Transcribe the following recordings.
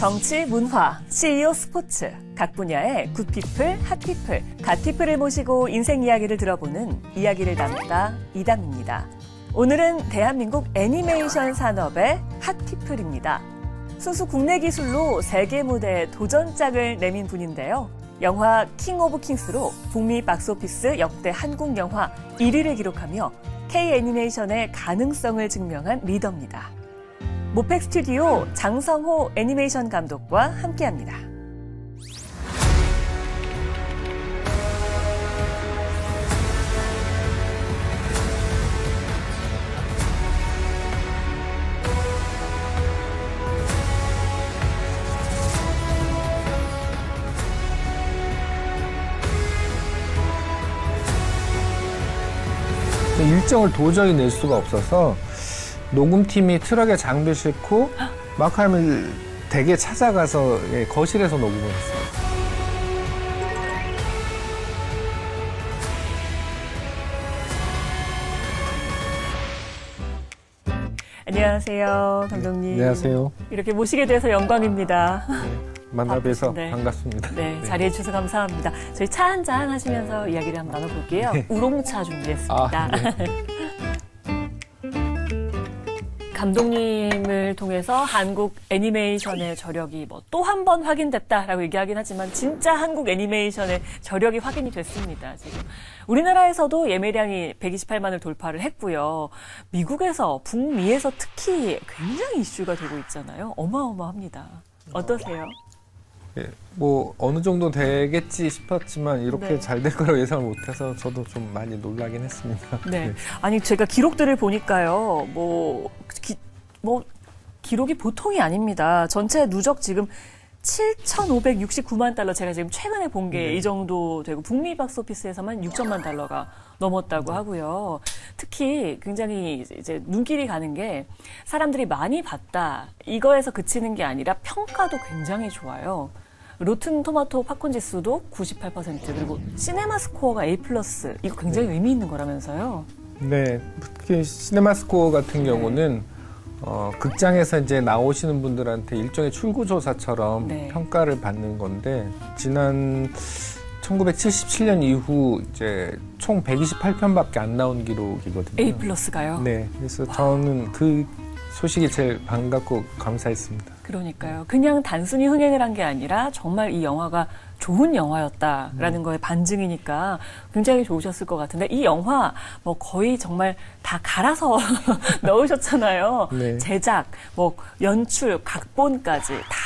정치, 문화, CEO, 스포츠, 각 분야의 굿피플, 핫피플, 갓피플을 모시고 인생 이야기를 들어보는 이야기를 담다 이담입니다. 오늘은 대한민국 애니메이션 산업의 핫피플입니다. 순수 국내 기술로 세계 무대에 도전장을 내민 분인데요. 영화 킹 오브 킹스로 북미 박스오피스 역대 한국 영화 1위를 기록하며 K-애니메이션의 가능성을 증명한 리더입니다. 모펙 스튜디오 장성호 애니메이션 감독과 함께합니다. 일정을 도저히 낼 수가 없어서 녹음팀이 트럭에 장비 싣고 마크하밀 댁에 찾아가서 거실에서 녹음을 했어요. 안녕하세요, 감독님. 안녕하세요. 이렇게 모시게 돼서 영광입니다. 만나 뵈서 반갑습니다. 네, 자리해 주셔서 감사합니다. 저희 차 한잔 하시면서 이야기를 한번 나눠볼게요. 우롱차 준비했습니다. 네. 감독님을 통해서 한국 애니메이션의 저력이 또 한 번 확인됐다라고 얘기하긴 하지만 진짜 한국 애니메이션의 저력이 확인이 됐습니다. 지금 우리나라에서도 예매량이 128만을 돌파를 했고요. 미국에서, 북미에서 특히 굉장히 이슈가 되고 있잖아요. 어마어마합니다. 어떠세요? 예, 어느 정도 되겠지 싶었지만 이렇게 잘 될 거라고 예상을 못해서 저도 좀 많이 놀라긴 했습니다. 네. 아니, 제가 기록들을 보니까요, 기록이 보통이 아닙니다. 전체 누적 지금 7,569만 달러, 제가 지금 최근에 본 게 이 정도 되고, 북미 박스오피스에서만 6천만 달러가 넘었다고 하고요. 특히 굉장히 이제 눈길이 가는 게 사람들이 많이 봤다, 이거에서 그치는 게 아니라 평가도 굉장히 좋아요. 로튼 토마토 팝콘 지수도 98%, 그리고 시네마 스코어가 A+, 이거 굉장히 의미 있는 거라면서요? 네, 특히 시네마 스코어 같은 경우는 극장에서 이제 나오시는 분들한테 일종의 출구조사처럼 평가를 받는 건데, 지난 1977년 이후 이제 총 128편밖에 안 나온 기록이거든요. A+가요? 네, 그래서 저는 그 소식이 제일 반갑고 감사했습니다. 그러니까요. 그냥 단순히 흥행을 한 게 아니라 정말 이 영화가 좋은 영화였다라는 거에 반증이니까 굉장히 좋으셨을 것 같은데, 이 영화 거의 정말 다 갈아서 넣으셨잖아요. 네. 제작, 연출, 각본까지 다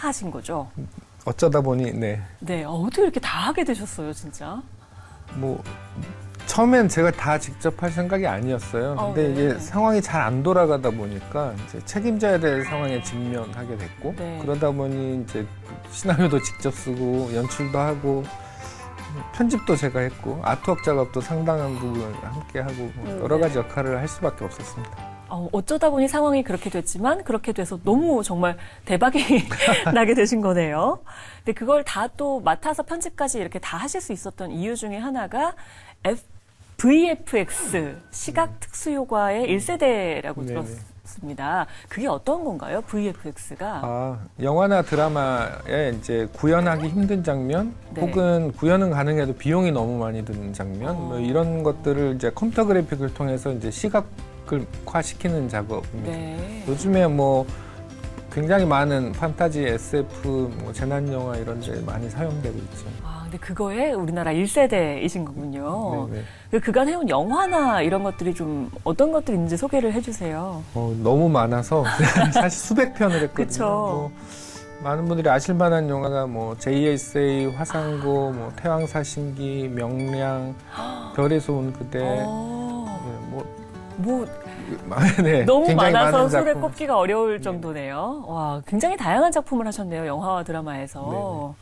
하신 거죠? 어쩌다 보니, 네. 네, 어떻게 이렇게 다 하게 되셨어요, 진짜? 처음엔 제가 다 직접 할 생각이 아니었어요. 근데 이게 상황이 잘 안 돌아가다 보니까 이제 책임져야 될 상황에 직면하게 됐고, 그러다 보니 이제 시나리오도 직접 쓰고, 연출도 하고, 편집도 제가 했고, 아트웍 작업도 상당한 부분 함께 하고, 여러 가지 역할을 할 수밖에 없었습니다. 어쩌다 보니 상황이 그렇게 됐지만, 그렇게 돼서 너무 정말 대박이 나게 되신 거네요. 근데 그걸 다 또 맡아서 편집까지 이렇게 다 하실 수 있었던 이유 중에 하나가 VFX, 시각 특수 효과의 1세대라고 들었습니다. 그게 어떤 건가요, VFX가? 영화나 드라마에 이제 구현하기 힘든 장면, 혹은 구현은 가능해도 비용이 너무 많이 드는 장면, 이런 것들을 이제 컴퓨터 그래픽을 통해서 이제 시각화시키는 작업입니다. 요즘에 굉장히 많은 판타지, SF, 재난 영화 이런 데 많이 사용되고 있죠. 근데 그거에 우리나라 1세대이신 거군요. 그간 해온 영화나 이런 것들이 좀 어떤 것들이 있는지 소개를 해주세요. 너무 많아서 사실 수백 편을 했거든요. 그쵸. 많은 분들이 아실 만한 영화가 JSA, 화상고, 태왕사신기, 명량, 별에서 온 그대. 너무 많아서 손에 꼽기가 어려울 정도네요. 와, 굉장히 다양한 작품을 하셨네요, 영화와 드라마에서.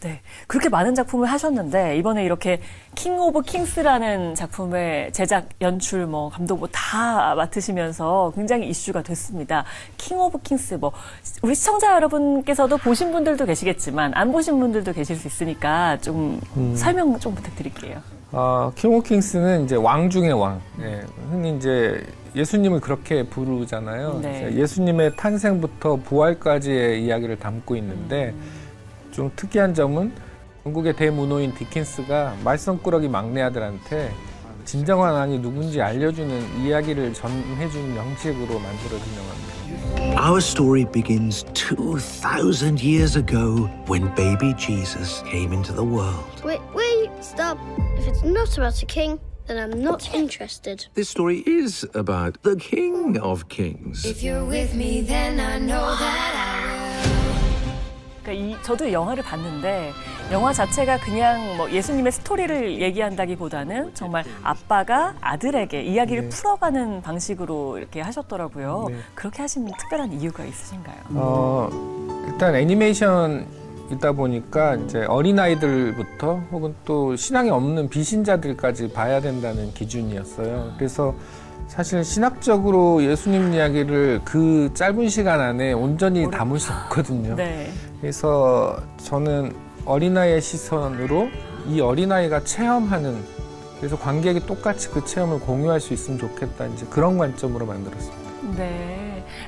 네, 그렇게 많은 작품을 하셨는데 이번에 이렇게 킹 오브 킹스라는 작품의 제작, 연출, 감독 다 맡으시면서 굉장히 이슈가 됐습니다. 킹 오브 킹스, 우리 시청자 여러분께서도 보신 분들도 계시겠지만 안 보신 분들도 계실 수 있으니까 좀 설명 좀 부탁드릴게요. 킹 오브 킹스는 이제 왕 중의 왕. 흔히 이제 예수님을 그렇게 부르잖아요. 네. 예수님의 탄생부터 부활까지의 이야기를 담고 있는데 좀 특이한 점은 영국의 대문호인 디킨스가 말썽꾸러기 막내 아들한테 진정한 왕이 누군지 알려주는 이야기를 전해주는 형식으로 만들어진 영화입니다. Our story begins 2,000 years ago when baby Jesus came into the world. Wait, stop. If it's not about a king, then I'm not interested. This story is about the King of Kings. If you're with me, then I know that I will. 그러니까 저도 영화를 봤는데 영화 자체가 그냥 뭐 예수님의 스토리를 얘기한다기보다는 정말 아빠가 아들에게 이야기를 네. 풀어가는 방식으로 이렇게 하셨더라고요. 네. 그렇게 하신 특별한 이유가 있으신가요? 일단 애니메이션이다 보니까 이제 어린아이들부터 혹은 또 신앙이 없는 비신자들까지 봐야 된다는 기준이었어요. 그래서 사실 신학적으로 예수님 이야기를 그 짧은 시간 안에 온전히 담을 수 없거든요. 네. 그래서 저는 어린아이의 시선으로 이 어린아이가 체험하는, 그래서 관객이 똑같이 그 체험을 공유할 수 있으면 좋겠다, 이제 그런 관점으로 만들었습니다. 네.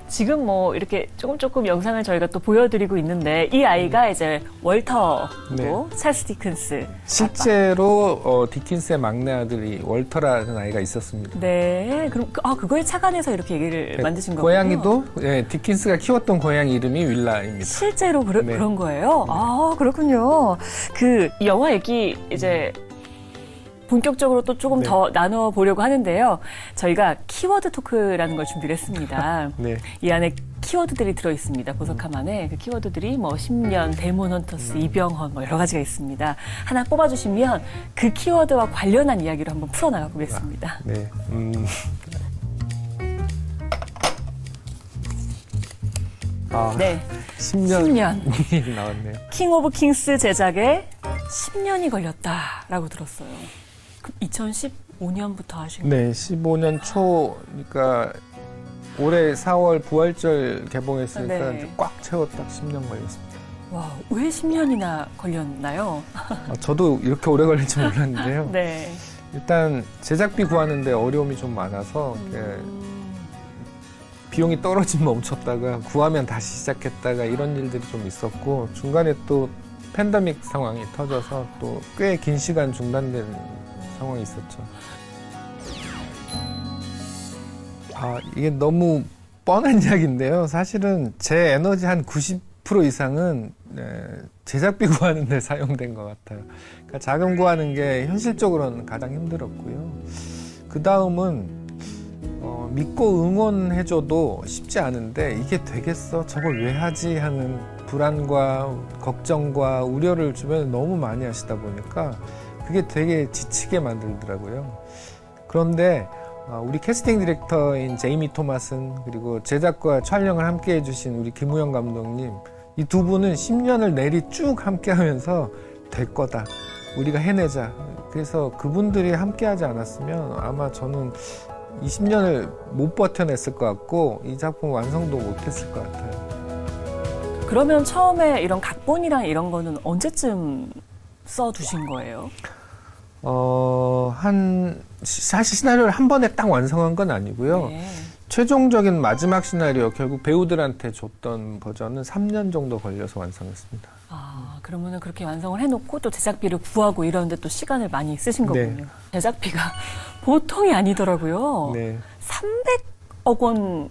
지금 뭐 이렇게 조금 영상을 저희가 또 보여드리고 있는데 이 아이가 이제 월터고 네. 찰스 디킨스. 실제로 디킨스의 막내 아들이 월터라는 아이가 있었습니다. 네. 그럼 그거에 착안해서 이렇게 얘기를 만드신 거군요. 고양이도 디킨스가 키웠던 고양이 이름이 윌라입니다. 실제로 네. 그런 거예요? 아, 그렇군요. 그 영화 얘기 이제 본격적으로 또 조금 네. 더 나눠보려고 하는데요. 저희가 키워드 토크라는 걸 준비를 했습니다. 네. 이 안에 키워드들이 들어있습니다. 보석함 안에 그 키워드들이 뭐 10년, 데몬 헌터스, 이병헌 뭐 여러 가지가 있습니다. 하나 뽑아주시면 그 키워드와 관련한 이야기로 한번 풀어나가 보겠습니다. 네. 10년. 10년이 나왔네요. 킹 오브 킹스 제작에 10년이 걸렸다라고 들었어요. 그럼 2015년부터 하신 거예요? 네, 15년 초, 그러니까 올해 4월 부활절 개봉했으니까 네. 이제 꽉 채워 딱 10년 걸렸습니다. 와, 왜 10년이나 걸렸나요? 저도 이렇게 오래 걸릴 줄 몰랐는데요. 네. 일단 제작비 구하는데 어려움이 좀 많아서 비용이 떨어지면 멈췄다가 구하면 다시 시작했다가 이런 일들이 좀 있었고, 중간에 또 팬데믹 상황이 터져서 또 꽤 긴 시간 중단된 상황이 있었죠. 이게 너무 뻔한 이야기인데요. 사실은 제 에너지 한 90% 이상은 제작비 구하는 데 사용된 것 같아요. 그러니까 자금 구하는 게 현실적으로는 가장 힘들었고요. 그 다음은 믿고 응원해줘도 쉽지 않은데 이게 되겠어? 저걸 왜 하지? 하는 불안과 걱정과 우려를 주변에 너무 많이 하시다 보니까 그게 되게 지치게 만들더라고요. 그런데 우리 캐스팅 디렉터인 제이미 토마슨, 그리고 제작과 촬영을 함께 해주신 우리 김우영 감독님, 이 두 분은 10년을 내리 쭉 함께 하면서 될 거다, 우리가 해내자. 그래서 그분들이 함께 하지 않았으면 아마 저는 20년을 못 버텨냈을 것 같고 이 작품 완성도 못했을 것 같아요. 그러면 처음에 이런 각본이랑 이런 거는 언제쯤 써두신 거예요? 사실 시나리오를 한 번에 딱 완성한 건 아니고요. 네. 최종적인 마지막 시나리오, 결국 배우들한테 줬던 버전은 3년 정도 걸려서 완성했습니다. 그러면은 그렇게 완성을 해놓고 또 제작비를 구하고 이러는데 또 시간을 많이 쓰신 거군요. 네. 제작비가 보통이 아니더라고요. 네. 300억 원.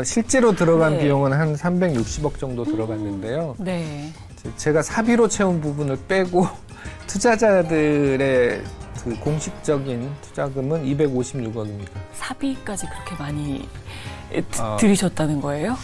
실제로 들어간 네. 비용은 한 360억 정도 들어갔는데요. 네. 제가 사비로 채운 부분을 빼고 투자자들의 그 공식적인 투자금은 256억입니다. 사비까지 그렇게 많이 들이셨다는 거예요?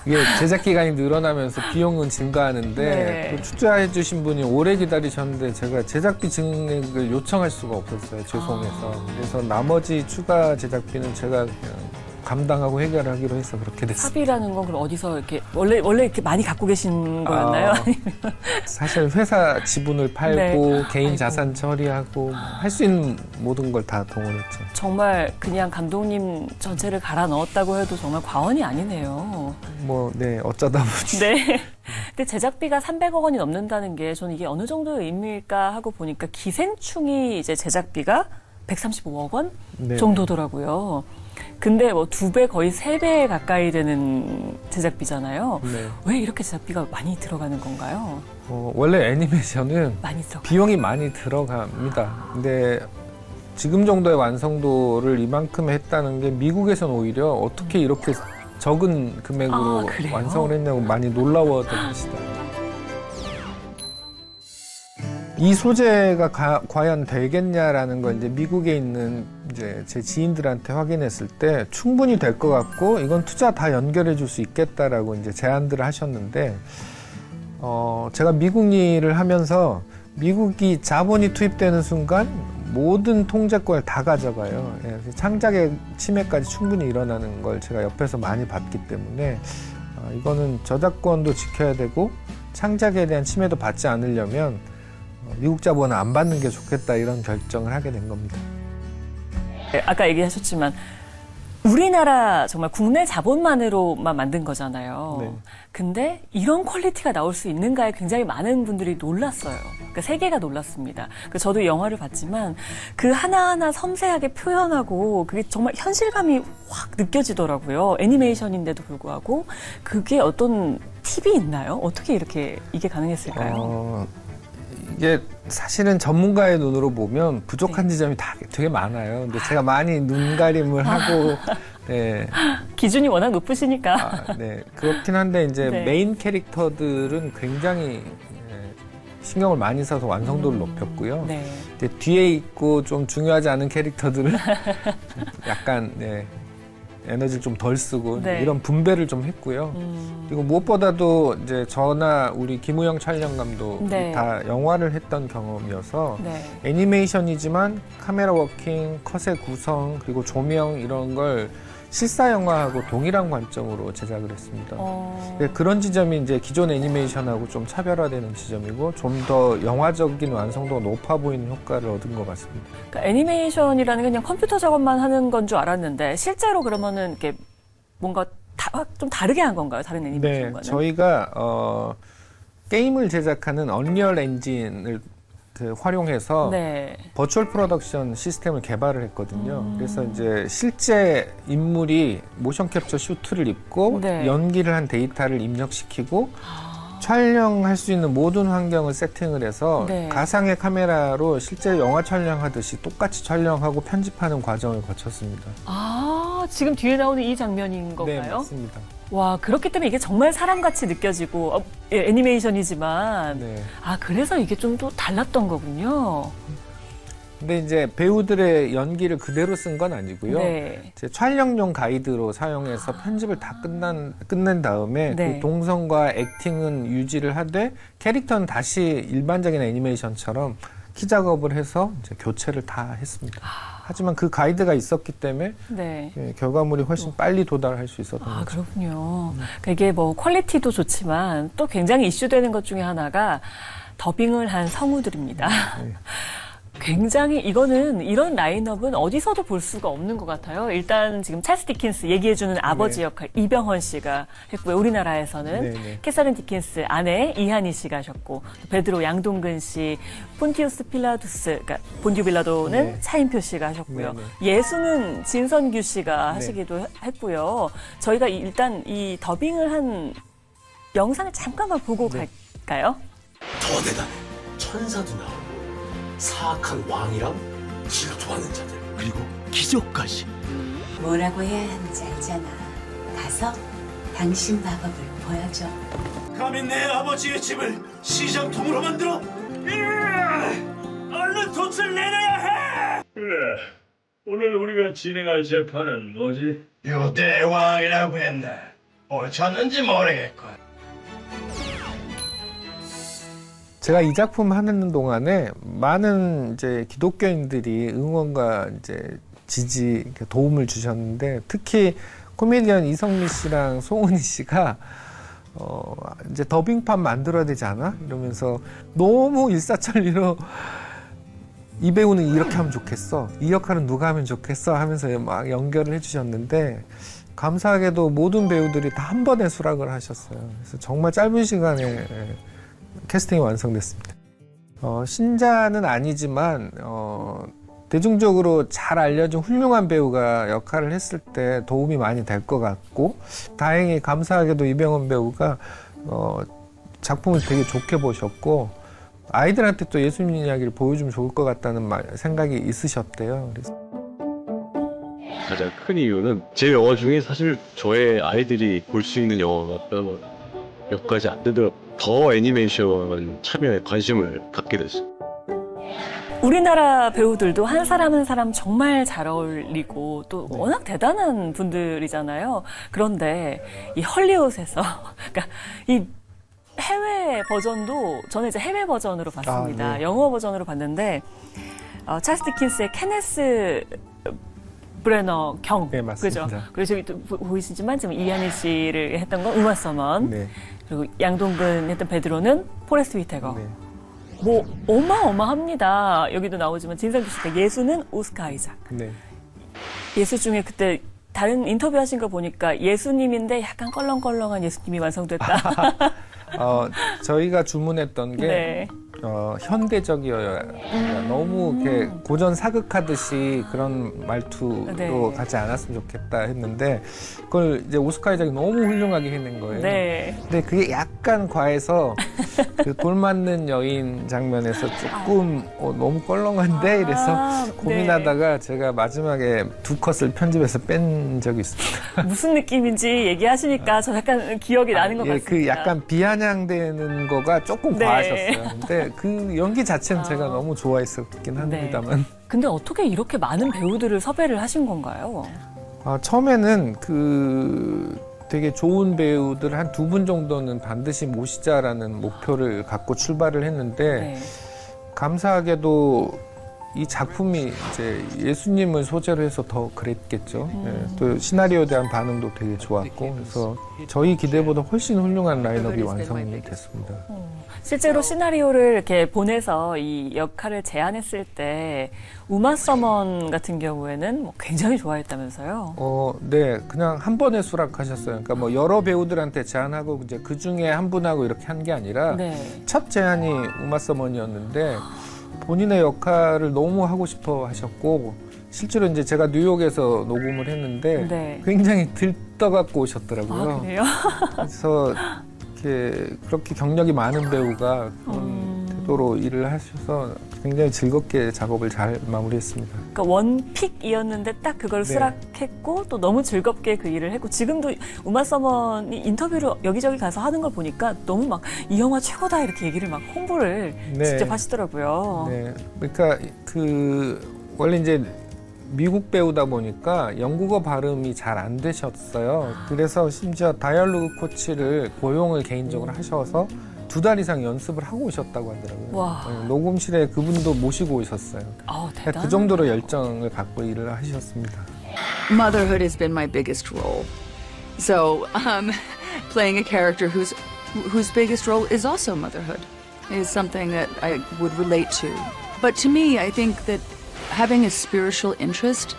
이게 제작 기간이 늘어나면서 비용은 증가하는데 네. 그 투자해 주신 분이 오래 기다리셨는데 제가 제작비 증액을 요청할 수가 없었어요. 죄송해서. 그래서 나머지 추가 제작비는 제가 그냥 감당하고 해결하기로 해서 그렇게 됐어요. 사비라는 건 그럼 어디서 이렇게 원래 이렇게 많이 갖고 계신 거였나요? 사실 회사 지분을 팔고 네. 개인 아이고. 자산 처리하고 할 수 있는 모든 걸 다 동원했죠. 정말 그냥 감독님 전체를 갈아 넣었다고 해도 정말 과언이 아니네요. 어쩌다 보니. 네. 근데 제작비가 300억 원이 넘는다는 게 저는 이게 어느 정도의 의미일까 하고 보니까 기생충이 이제 제작비가 135억 원 네. 정도더라고요. 근데 뭐 2배 거의 3배 가까이 되는 제작비잖아요. 네. 왜 이렇게 제작비가 많이 들어가는 건가요? 원래 애니메이션은 많이 들어가요. 비용이 많이 들어갑니다. 근데 지금 정도의 완성도를 이만큼 했다는 게 미국에서는 오히려 어떻게 이렇게 적은 금액으로 그래요? 완성을 했냐고 많이 놀라워들 하시더라고요. 이 소재가 과연 되겠냐라는 걸 이제 미국에 있는 이제 제 지인들한테 확인했을 때 충분히 될 것 같고 이건 투자 다 연결해 줄 수 있겠다라고 이제 제안들을 하셨는데 제가 미국 일을 하면서 미국이 자본이 투입되는 순간 모든 통제권을 다 가져가요. 창작의 침해까지 충분히 일어나는 걸 제가 옆에서 많이 봤기 때문에 이거는 저작권도 지켜야 되고 창작에 대한 침해도 받지 않으려면 미국 자본은 안 받는 게 좋겠다 이런 결정을 하게 된 겁니다. 아까 얘기하셨지만 우리나라 정말 국내 자본만으로만 만든 거잖아요. 네. 근데 이런 퀄리티가 나올 수 있는가에 굉장히 많은 분들이 놀랐어요. 그러니까 세계가 놀랐습니다. 저도 영화를 봤지만 그 하나하나 섬세하게 표현하고 그게 정말 현실감이 확 느껴지더라고요. 애니메이션인데도 불구하고 그게 어떤 팁이 있나요? 어떻게 이렇게 이게 가능했을까요? 이게 사실은 전문가의 눈으로 보면 부족한 네. 지점이 되게 많아요. 근데 제가 많이 눈가림을 하고, 네. 기준이 워낙 높으시니까. 네. 그렇긴 한데, 이제 네. 메인 캐릭터들은 굉장히 신경을 많이 써서 완성도를 높였고요. 네. 근데 뒤에 있고 좀 중요하지 않은 캐릭터들은 좀 약간, 네. 에너지를 좀 덜 쓰고 네. 이런 분배를 좀 했고요. 그리고 무엇보다도 이제 저나 우리 김우영 촬영 감독이 네. 다 영화를 했던 경험이어서 네. 애니메이션이지만 카메라 워킹, 컷의 구성, 그리고 조명 이런 걸 실사 영화하고 동일한 관점으로 제작을 했습니다. 그런 지점이 이제 기존 애니메이션하고 좀 차별화되는 지점이고 좀 더 영화적인 완성도가 높아 보이는 효과를 얻은 것 같습니다. 그러니까 애니메이션이라는 게 그냥 컴퓨터 작업만 하는 건 줄 알았는데 실제로 그러면은 이렇게 뭔가 좀 다르게 한 건가요? 다른 애니메이션과는? 네, 저희가 게임을 제작하는 언리얼 엔진을 활용해서 네. 버추얼 프로덕션 시스템을 개발을 했거든요. 그래서 이제 실제 인물이 모션 캡처 슈트를 입고 네. 연기를 한 데이터를 입력시키고 촬영할 수 있는 모든 환경을 세팅을 해서 네. 가상의 카메라로 실제 영화 촬영하듯이 똑같이 촬영하고 편집하는 과정을 거쳤습니다. 지금 뒤에 나오는 이 장면인 건가요? 네, 맞습니다. 와, 그렇기 때문에 이게 정말 사람같이 느껴지고 애니메이션이지만 네. 그래서 이게 좀 또 달랐던 거군요. 근데 이제 배우들의 연기를 그대로 쓴 건 아니고요. 네. 제 촬영용 가이드로 사용해서 편집을 다 끝낸 다음에 네. 그 동선과 액팅은 유지를 하되 캐릭터는 다시 일반적인 애니메이션처럼 키 작업을 해서 이제 교체를 다 했습니다. 하지만 그 가이드가 있었기 때문에 네. 결과물이 훨씬 빨리 도달할 수 있었던 거죠. 그렇군요. 그러니까 이게 뭐 퀄리티도 좋지만 또 굉장히 이슈되는 것 중에 하나가 더빙을 한 성우들입니다. 네. 굉장히 이런 라인업은 어디서도 볼 수가 없는 것 같아요. 일단 지금 찰스 디킨스 얘기해주는 아버지 네. 역할 이병헌 씨가 했고요. 우리나라에서는 네. 캐서린 디킨스 아내 이한희 씨가 하셨고 베드로 양동근 씨, 폰티우스 필라두스, 그러니까 본디오 빌라도는 네. 차인표 씨가 하셨고요. 네. 예수는 진선규 씨가 하시기도 했고요. 저희가 일단 이 더빙을 한 영상을 잠깐만 보고 갈까요? 거대한 천사도 나오고 사악한 왕이랑 질투하는 자들 그리고 기적까지. 뭐라고 해야 하는지 알잖아. 가서 당신 마법을 보여줘. 감히 내 아버지의 집을 시장통으로 만들어? 얼른 돛을 내려야 해! 그래, 오늘 우리가 진행할 재판은 뭐지? 유대왕이라고 했네. 옳았는지 모르겠군. 제가 이 작품 하는 동안에 많은 이제 기독교인들이 응원과 이제 지지, 도움을 주셨는데 특히 코미디언 이성미 씨랑 송은이 씨가 이제 더빙판 만들어야 되지 않아? 이러면서 너무 일사천리로 이 배우는 이렇게 하면 좋겠어. 이 역할은 누가 하면 좋겠어 하면서 막 연결을 해주셨는데 감사하게도 모든 배우들이 다 한 번에 수락을 하셨어요. 그래서 정말 짧은 시간에 캐스팅이 완성됐습니다. 신자는 아니지만 대중적으로 잘 알려진 훌륭한 배우가 역할을 했을 때 도움이 많이 될 것 같고, 다행히 감사하게도 이병헌 배우가 작품을 되게 좋게 보셨고 아이들한테 또 예수님 이야기를 보여주면 좋을 것 같다는 생각이 있으셨대요. 그래서 가장 큰 이유는 제 영화 중에 사실 저의 아이들이 볼 수 있는 영화가 몇 가지 안 되더라고요. 더 애니메이션 참여에 관심을 갖게 됐어요. 우리나라 배우들도 한 사람 한 사람 정말 잘 어울리고 또 워낙 대단한 분들이잖아요. 그런데 이 헐리우드에서 그러니까 이 해외 버전도 저는 이제 해외 버전으로 봤습니다. 네. 영어 버전으로 봤는데 찰스 디킨스의 케네스 브레너 경, 네, 맞습니다. 그죠? 그리고 저기 또 보이시지만 지금 이한희 씨를 했던 건 우마 서먼, 네. 그리고 양동근 했던 베드로는 포레스트 위테거. 네. 뭐 어마어마합니다. 여기도 나오지만 진상 씨가 예수는 오스카 아이작. 네. 예수 중에 그때 다른 인터뷰 하신 거 보니까 예수님인데 약간 껄렁껄렁한 예수님이 완성됐다. 저희가 주문했던 게 네. 현대적이어야 너무 이렇게 고전 사극하듯이 그런 말투로 네. 가지 않았으면 좋겠다 했는데 그걸 이제 오스카 아이작이 너무 훌륭하게 해낸 거예요. 네. 근데 그게 약간 과해서 그 돌 맞는 여인 장면에서 조금 너무 껄렁한데 이래서 고민하다가 제가 마지막에 두 컷을 편집해서 뺀 적이 있습니다. 무슨 느낌인지 얘기하시니까 저 약간 기억이 나는 것 같습니다. 그 약간 비아냥대는 거가 조금 네. 과하셨어요. 근데 그 연기 자체는 제가 너무 좋아했었긴 합니다만. 네. 근데 어떻게 이렇게 많은 배우들을 섭외를 하신 건가요? 처음에는 되게 좋은 배우들 한 2분 정도는 반드시 모시자라는 목표를 갖고 출발을 했는데 네. 감사하게도 이 작품이 이제 예수님을 소재로 해서 더 그랬겠죠. 네, 또 시나리오에 대한 반응도 되게 좋았고 그래서 저희 기대보다 훨씬 훌륭한 라인업이 완성이 됐습니다. 실제로 시나리오를 이렇게 보내서 이 역할을 제안했을 때 우마 서먼 같은 경우에는 뭐 굉장히 좋아했다면서요? 네, 그냥 한 번에 수락하셨어요. 그러니까 뭐 여러 배우들한테 제안하고 이제 그 중에 한 분하고 이렇게 한 게 아니라 네. 첫 제안이 우마 서먼이었는데 본인의 역할을 너무 하고 싶어 하셨고 실제로 이제 제가 뉴욕에서 녹음을 했는데 네. 굉장히 들떠갖고 오셨더라고요. 아, 그래요? 그래서 그렇게 경력이 많은 배우가 그런 태도로 일을 하셔서 굉장히 즐겁게 작업을 잘 마무리했습니다. 그러니까 원픽이었는데 딱 그걸 수락했고 또 너무 즐겁게 그 일을 했고 지금도 우마 서먼이 인터뷰를 여기저기 가서 하는 걸 보니까 너무 막 이 영화 최고다 이렇게 얘기를 막 홍보를 네. 직접 하시더라고요. 네, 그러니까 원래 이제 미국 배우다 보니까 영국어 발음이 잘 안 되셨어요. 그래서 심지어 다이얼로그 코치를 고용을 개인적으로 하셔서 2달 이상 연습을 하고 오셨다고 하더라고요. 와. 네, 녹음실에 그분도 모시고 오셨어요. 대단하다. 그 정도로 열정을 갖고 일을 하셨습니다. Motherhood has been my biggest role. So, playing a character whose biggest role is also motherhood is something that I would relate to. But to me, I think that having a spiritual interest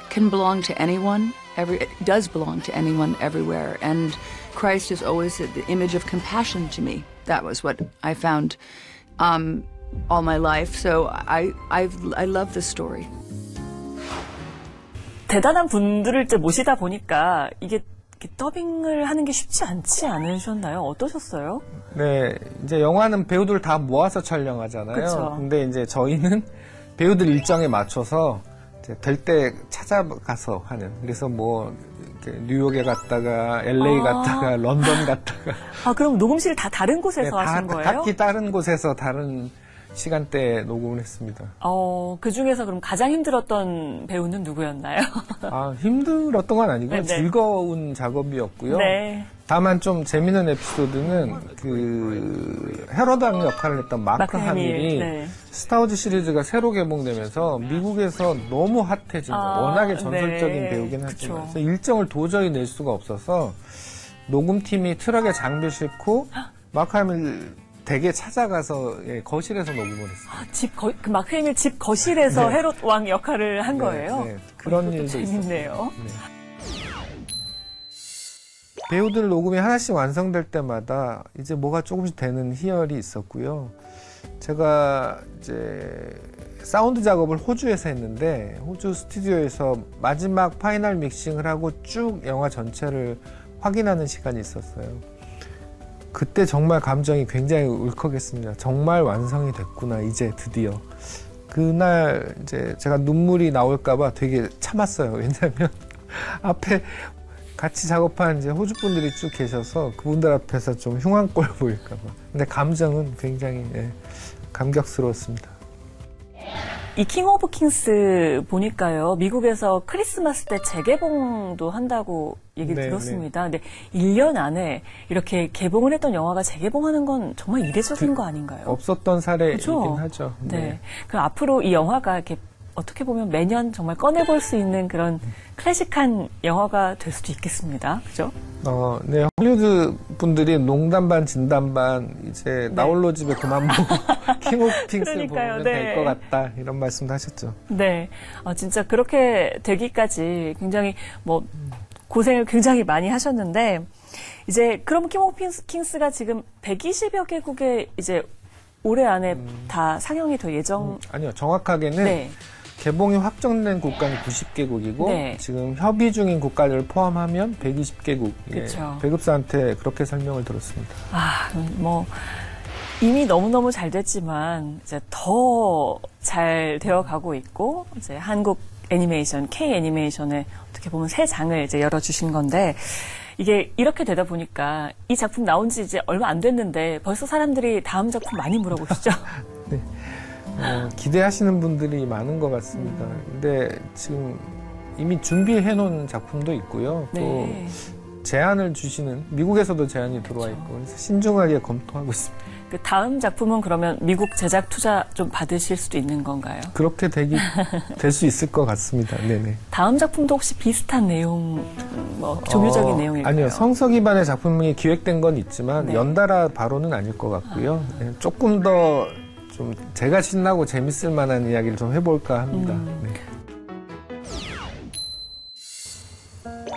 can belong to anyone. It does belong to anyone everywhere. And Christ is always the image of compassion to me. That was what I found all my life. So I love this story. 대단한 분들을 이제 모시다 보니까 이게 더빙을 하는 게 쉽지 않지 않으셨나요? 어떠셨어요? 네, 이제 영화는 배우들 다 모아서 촬영하잖아요. 그쵸. 근데 이제 저희는 배우들 일정에 맞춰서 될 때 찾아가서 하는. 그래서 뭐 이렇게 뉴욕에 갔다가 LA 갔다가 런던 갔다가. 그럼 녹음실 다 다른 곳에서 하신 거예요? 각기 다른 곳에서 다른 시간대에 녹음을 했습니다. 그 중에서 그럼 가장 힘들었던 배우는 누구였나요? 힘들었던 건 아니고 네. 즐거운 작업이었고요. 네. 다만 좀 재미있는 에피소드는 헤로당 역할을 했던 마크 하밀이 네. 스타워즈 시리즈가 새로 개봉되면서 미국에서 너무 핫해진 거예요. 워낙에 전설적인 네. 배우긴 하지만 그쵸. 그래서 일정을 도저히 낼 수가 없어서 녹음팀이 트럭에 장비 싣고 마크 하밀 댁에 찾아가서 거실에서 녹음을 했어요. 그 마크 해밀 집 거실에서 네. 헤롯 왕 역할을 한 거예요? 네. 그런 일도 재밌네요. 있었어요. 배우들 녹음이 하나씩 완성될 때마다 이제 뭐가 조금씩 되는 희열이 있었고요. 제가 이제 사운드 작업을 호주에서 했는데 호주 스튜디오에서 마지막 파이널 믹싱을 하고 쭉 영화 전체를 확인하는 시간이 있었어요. 그때 정말 감정이 굉장히 울컥했습니다. 정말 완성이 됐구나, 이제 드디어. 그날 이제 제가 눈물이 나올까봐 되게 참았어요. 왜냐하면 앞에 같이 작업한 이제 호주 분들이 쭉 계셔서 그분들 앞에서 좀 흉한 꼴 보일까봐. 근데 감정은 굉장히 감격스러웠습니다. 이 킹 오브 킹스 보니까요, 미국에서 크리스마스 때 재개봉도 한다고 얘기를 들었습니다. 근데 1년 안에 이렇게 개봉을 했던 영화가 재개봉하는 건 정말 이례적인 거 아닌가요? 없었던 사례이긴 그렇죠? 하죠. 네. 그럼 앞으로 이 영화가 이렇게 어떻게 보면 매년 정말 꺼내볼 수 있는 그런 클래식한 영화가 될 수도 있겠습니다. 그죠? 네. 헐리우드 분들이 농담 반 진담 반 이제 나홀로 집에 그만 보고 킹 오브 킹스를 보면 될 것 같다, 이런 말씀도 하셨죠. 네. 진짜 그렇게 되기까지 굉장히 고생을 굉장히 많이 하셨는데, 이제 그럼 킹 오브 킹스가 지금 120여 개국에 이제 올해 안에 다 상영이 될 예정? 아니요. 정확하게는 개봉이 확정된 국가는 90개국이고 지금 협의 중인 국가를 포함하면 120개국. 배급사한테 그렇게 설명을 들었습니다. 이미 너무너무 잘 됐지만 이제 더 잘 되어가고 있고, 이제 한국 애니메이션, K 애니메이션에 어떻게 보면 새 장을 이제 열어주신 건데, 이게 이렇게 되다 보니까 이 작품 나온 지 이제 얼마 안 됐는데 벌써 사람들이 다음 작품 많이 물어보시죠? 네. 기대하시는 분들이 많은 것 같습니다. 근데 지금 이미 준비해 놓은 작품도 있고요. 또 제안을 주시는, 미국에서도 제안이 들어와 있고, 그래서 신중하게 검토하고 있습니다. 그 다음 작품은 그러면 미국 제작 투자 좀 받으실 수도 있는 건가요? 그렇게 될 수 있을 것 같습니다. 네네. 다음 작품도 혹시 비슷한 내용, 종류적인 내용일까요? 아니요. 성서 기반의 작품이 기획된 건 있지만 연달아 바로는 아닐 것 같고요. 조금 더 좀 제가 신나고 재밌을 만한 이야기를 좀 해볼까 합니다.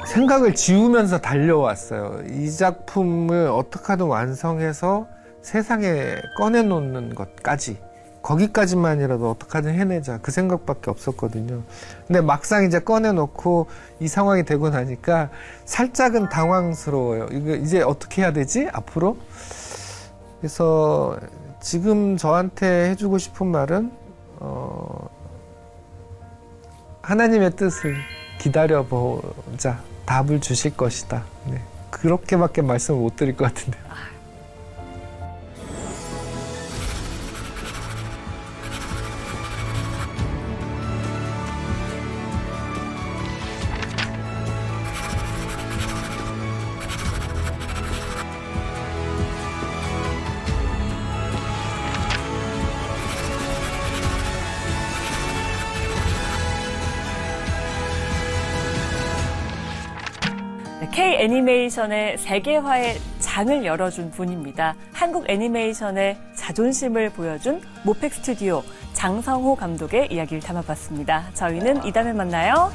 생각을 지우면서 달려왔어요. 이 작품을 어떻게 하든 완성해서 세상에 꺼내놓는 것까지, 거기까지만이라도 어떻게 하든 해내자, 그 생각밖에 없었거든요. 근데 막상 이제 꺼내놓고 이 상황이 되고 나니까 살짝은 당황스러워요. 이거 이제 어떻게 해야 되지? 앞으로? 그래서 지금 저한테 해주고 싶은 말은 하나님의 뜻을 기다려보자. 답을 주실 것이다. 네. 그렇게밖에 말씀을 못 드릴 것 같은데요. K 애니메이션의 세계화의 장을 열어준 분입니다. 한국 애니메이션의 자존심을 보여준 모팩 스튜디오 장성호 감독의 이야기를 담아봤습니다. 저희는 이 다음에 만나요.